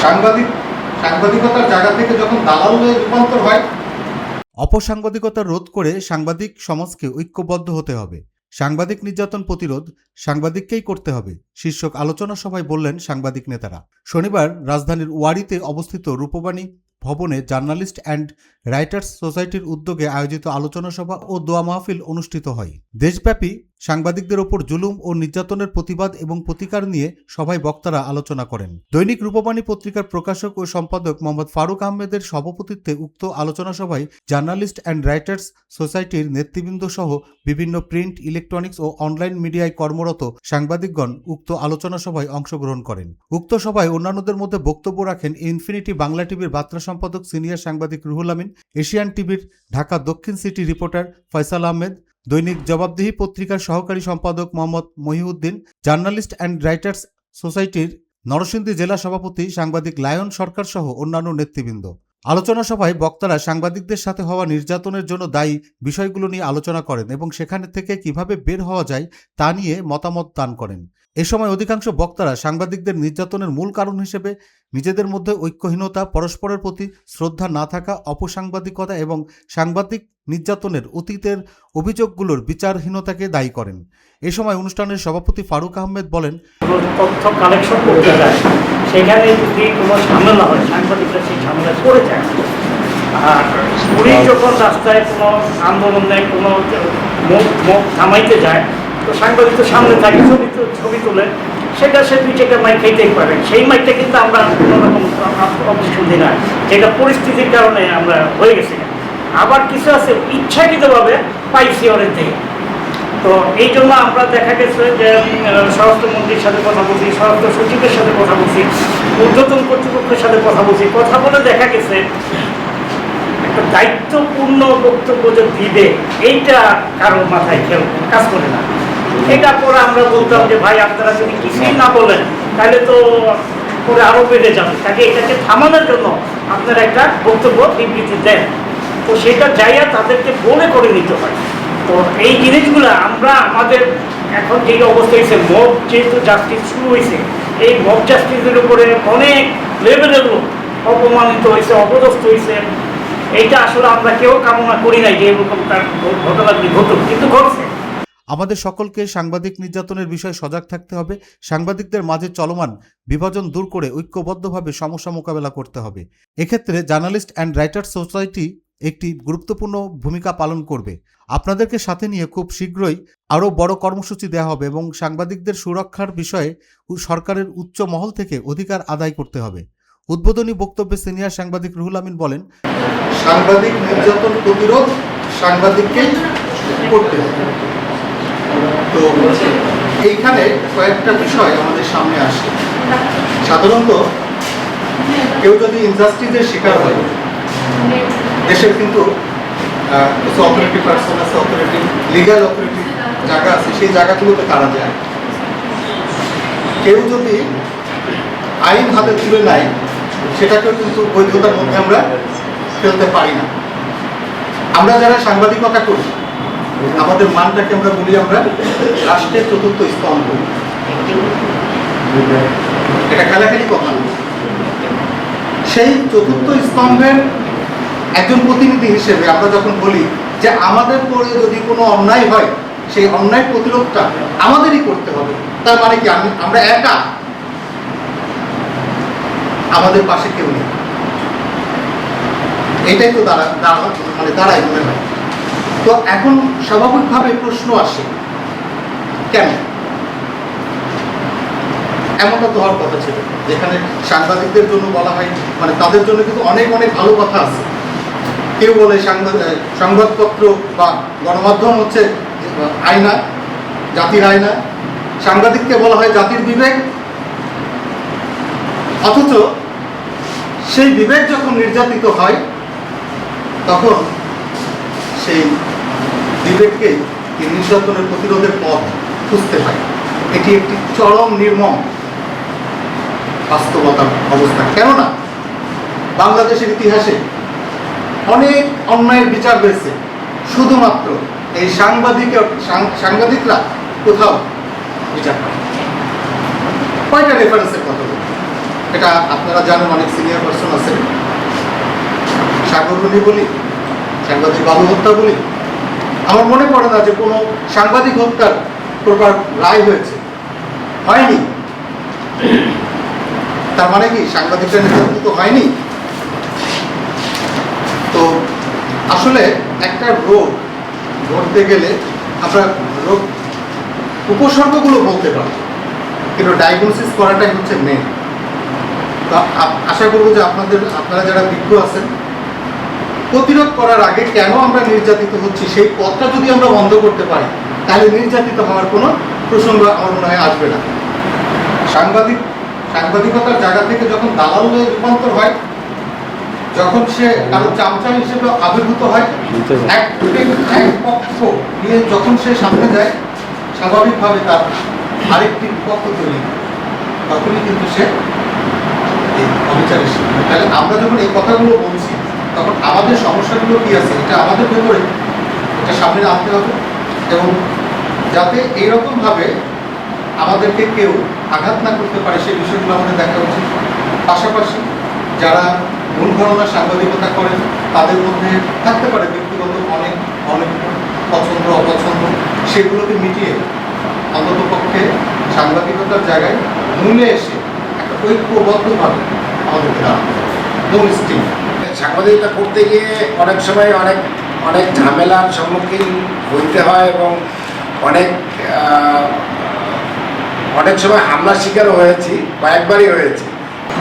সাংবাদিক সাংবাদিকতার জায়গা থেকে যখন দালালে রূপান্তর হয়। অপসাংবাদিকতা রোধ করে সাংবাদিক সমাজকে ঐক্যবদ্ধ হতে হবে। সাংবাদিক নির্যাতন প্রতিরোধ সাংবাদিককেই করতে হবে শীর্ষক আলোচনা সভায় বললেন সাংবাদিক নেতারা। শনিবার রাজধানীর ওয়ারীতে অবস্থিত রূপবাণী ভবনে জার্নালিস্ট অ্যান্ড রাইটার্স সোসাইটির উদ্যোগে আয়োজিত আলোচনা সভা ও দোয়া মাহফিল অনুষ্ঠিত হয়। দেশব্যাপী সাংবাদিকদের ওপর জুলুম ও নির্যাতনের প্রতিবাদ এবং প্রতিকার নিয়ে সভায় বক্তারা আলোচনা করেন। দৈনিক রূপবাণী পত্রিকার প্রকাশক ও সম্পাদক মোহাম্মদ ফারুক আহমেদের সভাপতিত্বে উক্ত আলোচনা সভায় জার্নালিস্ট অ্যান্ড রাইটার্স সোসাইটির নেতৃবৃন্দ সহ বিভিন্ন প্রিন্ট, ইলেকট্রনিক্স ও অনলাইন মিডিয়ায় কর্মরত সাংবাদিকগণ উক্ত আলোচনা সভায় অংশগ্রহণ করেন। উক্ত সভায় অন্যান্যদের মধ্যে বক্তব্য রাখেন ইনফিনিটি বাংলা টিভির বার্তা সম্পাদক সিনিয়র সাংবাদিক রুহুল আমিন, এশিয়ান টিভির ঢাকা দক্ষিণ সিটি রিপোর্টার ফয়সাল আহমেদ, দৈনিক জবাবদিহি পত্রিকার সহকারী সম্পাদক Mohammad Mohiuddin, journalist and writers সোসাইটির নরসিংদী জেলা সভাপতি সাংবাদিক লায়ন সরকার সহ অন্যান্য নেতৃবৃন্দ। আলোচনা সভায় বক্তারা সাংবাদিকদের সাথে হওয়া নির্যাতনের জন্য দায়ী বিষয়গুলো নিয়ে আলোচনা করেন এবং সেখান থেকে কিভাবে বের হওয়া যায় তা নিয়ে মতামত দান করেন। এ সময় অধিকাংশ বক্তারা সাংবাদিকদের নির্যাতনের মূল কারণ হিসেবে নিজেদের মধ্যে ঐক্যহীনতা, পরস্পরের প্রতি শ্রদ্ধা না থাকা, অপসাংবাদিকতা এবং সাংবাদিক নির্যাতনের অতীতের অভিযোগগুলোর বিচারহীনতাকে দায়ী করেন। এ সময় অনুষ্ঠানের সভাপতি ফারুক আহমেদ বলেন, তথ্য কালেকশন করতে যায় সেখানে যদি কোনো ঝামেলা হয় সাংবাদিকরা সেই ঝামেলায় পড়ে যায়। আর পুলিশ যখন রাস্তায় কোনো আন্দোলন নেয়, কোনো মুখ থামাইতে যায়, তো সাংবাদিক তো সামনে থাকে, ছবি তুলে সেটা সে দুই চারটা মাইক খাইতেই পারে। সেই মাইকটা কিন্তু আমরা কোনো রকম অবস্থান দিই না, যেটা পরিস্থিতির কারণে আমরা হয়ে গেছি। আবার কিছু আছে ইচ্ছাকৃতভাবে পাইছি অনেক থেকে। তো এই জন্য আমরা দেখা গেছে যে স্বরাষ্ট্রমন্ত্রীর সাথে কথা বলছি, স্বরাষ্ট্র সচিবের সাথে কথা বলছি, ঊর্ধ্বতন কর্তৃপক্ষের সাথে কথা বলছি। কথা বলে দেখা গেছে একটা দায়িত্বপূর্ণ বক্তব্য যে দিবে এইটা কারোর মাথায় কাজ করে না। এটা পরে আমরা বলতাম যে ভাই আপনারা যদি কিছুই না বলেন তাহলে তো পরে আরও বেড়ে যাবে, তাকে এটাকে থামানোর জন্য আপনারা একটা বক্তব্য বিবৃতি দেন। তো সেটা যাইয়া তাদেরকে বলে করে নিতে হয়। তো এই জিনিসগুলো আমরা আমাদের এখন যেই অবস্থা হয়েছে, মব যেহেতু জাস্টিস শুরু হয়েছে, এই মব জাস্টিসের উপরে অনেক লেভেলের লোক অপমানিত হয়েছে, অপদস্থ হয়েছে। এইটা আসলে আমরা কেউ কামনা করি নাই যে এরকম তার ঘটনাগুলি ঘটুক, কিন্তু ঘটছে। আমাদের সকলকে সাংবাদিক নির্যাতনের বিষয়ে সজাগ থাকতে হবে। সাংবাদিকদের মাঝে চলমান বিভাজন দূর করে ঐক্যবদ্ধভাবে সমস্যা মোকাবেলা করতে হবে। এক্ষেত্রে জার্নালিস্ট অ্যান্ড রাইটার্স সোসাইটি একটি গুরুত্বপূর্ণ ভূমিকা পালন করবে। আপনাদেরকে সাথে নিয়ে খুব শীঘ্রই আরও বড় কর্মসূচি দেওয়া হবে এবং সাংবাদিকদের সুরক্ষার বিষয়ে সরকারের উচ্চ মহল থেকে অধিকার আদায় করতে হবে। উদ্বোধনী বক্তব্যে সিনিয়র সাংবাদিক রুহুল আমিন বলেন, সাংবাদিক নির্যাতন প্রতিরোধ সাংবাদিককেই করতে হবে। তো এইখানে কয়েকটা বিষয় আমাদের সামনে আসে। সাধারণত কেউ যদি ইনজাস্টিসের শিকার হয়, দেশের কিন্তু কিছু অথরিটি পার্সন আছে, অথরিটি লিগ্যাল অথরিটি জায়গা আছে, সেই জায়গাগুলোতে কারা যায়। কেউ যদি আইন হাতে তুলে নেয় সেটাকেও কিন্তু বৈধতার মধ্যে আমরা ফেলতে পারি না। আমরা যারা সাংবাদিকতা করি আমাদের মানটাকে আমরা বলি আমরা রাষ্ট্রের চতুর্থ স্তম্ভ। এটা খেলাখেলি কথা না। সেই চতুর্থ স্তম্ভের একজন প্রতিনিধি হিসেবে আমরা যখন বলি যে আমাদের পরে যদি কোনো অন্যায় হয় সেই অন্যায় প্রতিরোধটা আমাদেরই করতে হবে, তার মানে কি আমরা একা, আমাদের পাশে কেউ নেই। এটাই তো দাঁড়ায় মনে হয়। তো এখন স্বাভাবিকভাবে প্রশ্ন আসে, কেন এমনটা তো হওয়ার কথা ছিল, যেখানে সাংবাদিকদের জন্য বলা হয়, মানে তাদের জন্য কিন্তু অনেক অনেক ভালো কথা আছে। কেউ বলে সংবাদপত্র বা গণমাধ্যম হচ্ছে আয়না, জাতির আয়না। সাংবাদিককে বলা হয় জাতির বিবেক। অথচ সেই বিবেক যখন নির্যাতিত হয় তখন সেই বিবেককে নির্যাতনের প্রতিরোধের পথ খুঁজতে হয়। এটি একটি চরম নির্মম বাস্তবতার অবস্থা। কেননা বাংলাদেশের ইতিহাসে অনেক অন্যায়ের বিচার হয়েছে, শুধুমাত্র এই সাংবাদিকরা কোথাও বিচার পায়। কয়টা রেফারেন্সের কথা বলি, এটা আপনারা জানেন, অনেক সিনিয়র পার্সন আছে, সাগরগুলি বলি, সাংবাদিক বাবু হত্যা বলি। আমার মনে পড়ে না যে কোনো সাংবাদিক হত্যার প্রপার রায় হয়েছে, হয়নি। তার মানে কি সাংবাদিকরা নির্যাতিত হয়নি? তো আসলে একটা রোগ ধরতে গেলে আমরা রোগ উপসর্গগুলো বলতে পারি, কিন্তু ডায়াগনোসিস করাটাই হচ্ছে মেন। তো আশা করবো যে আপনারা যারা বিজ্ঞ আছেন, প্রতিরোধ করার আগে কেন আমরা নির্যাতিত হচ্ছি সেই পথটা যদি আমরা বন্ধ করতে পারি, তাহলে নির্যাতিত হওয়ার কোনো প্রসঙ্গ আমার মনে হয় আসবে না। সাংবাদিকতার জায়গা থেকে যখন দালালে রূপান্তর হয়, যখন সে কারো চামচা হিসেবে আবির্ভূত হয়, এক পক্ষ নিয়ে যখন সে সামনে যায়, স্বাভাবিকভাবে তার আরেকটি পক্ষ তৈরি, তখনই কিন্তু সে এই অবিচারের শিকার। তাহলে আমরা যখন এই কথাগুলো বলছি, তখন আমাদের সমস্যাগুলো কি আছে এটা আমাদের ভেতরে এটা সামনে আনতে হবে, এবং যাতে এইরকমভাবে আমাদেরকে কেউ আঘাত না করতে পারে সেই বিষয়গুলো আমাদের দেখা উচিত। পাশাপাশি যারা ভুল ধারণা সাংবাদিকতা করেন, তাদের মধ্যে থাকতে পারে ব্যক্তিগত অনেক অনেক পছন্দ অপছন্দ, সেগুলোকে মিটিয়ে অন্ততপক্ষে সাংবাদিকতার জায়গায় মূলে এসে একটা ঐক্যবদ্ধভাবে আমাদেরকে দাঁড়াতে হবে, নো স্টিম। সাংবাদিকতা করতে গিয়ে অনেক সময় অনেক ঝামেলার সম্মুখীন হইতে হয়, এবং অনেক সময় হামলার শিকারও হয়েছি, কয়েকবারই হয়েছি।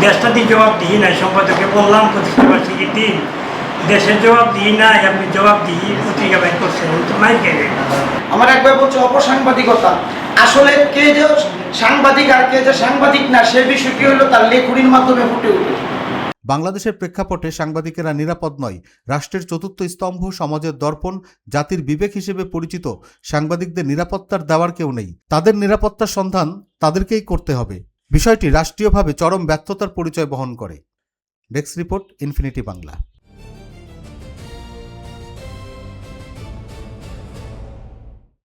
দেশটা দিয়ে জবাব দিই নাই, সম্পাদককে বললাম প্রতিষ্ঠাবার্ষিকীর দিন, দেশের জবাব দিই নাই, আপনি জবাব দিই পত্রিকা বাইর করছেন, তো নাই কেন? আমার একবার বলছে অপসাংবাদিকতা, আসলে কে যে সাংবাদিক আর কে যে সাংবাদিক না সে বিষয়টি হলো তার লেখনির মাধ্যমে ফুটে উঠে। বাংলাদেশের প্রেক্ষাপটে সাংবাদিকেরা নিরাপদ নয়। রাষ্ট্রের চতুর্থ স্তম্ভ, সমাজের দর্পণ, জাতির বিবেক হিসেবে পরিচিত সাংবাদিকদের নিরাপত্তার দেওয়ার কেউ নেই। তাদের নিরাপত্তার সন্ধান তাদেরকেই করতে হবে। বিষয়টি রাষ্ট্রীয়ভাবে চরম ব্যর্থতার পরিচয় বহন করে। Desk report, infinity Bangla.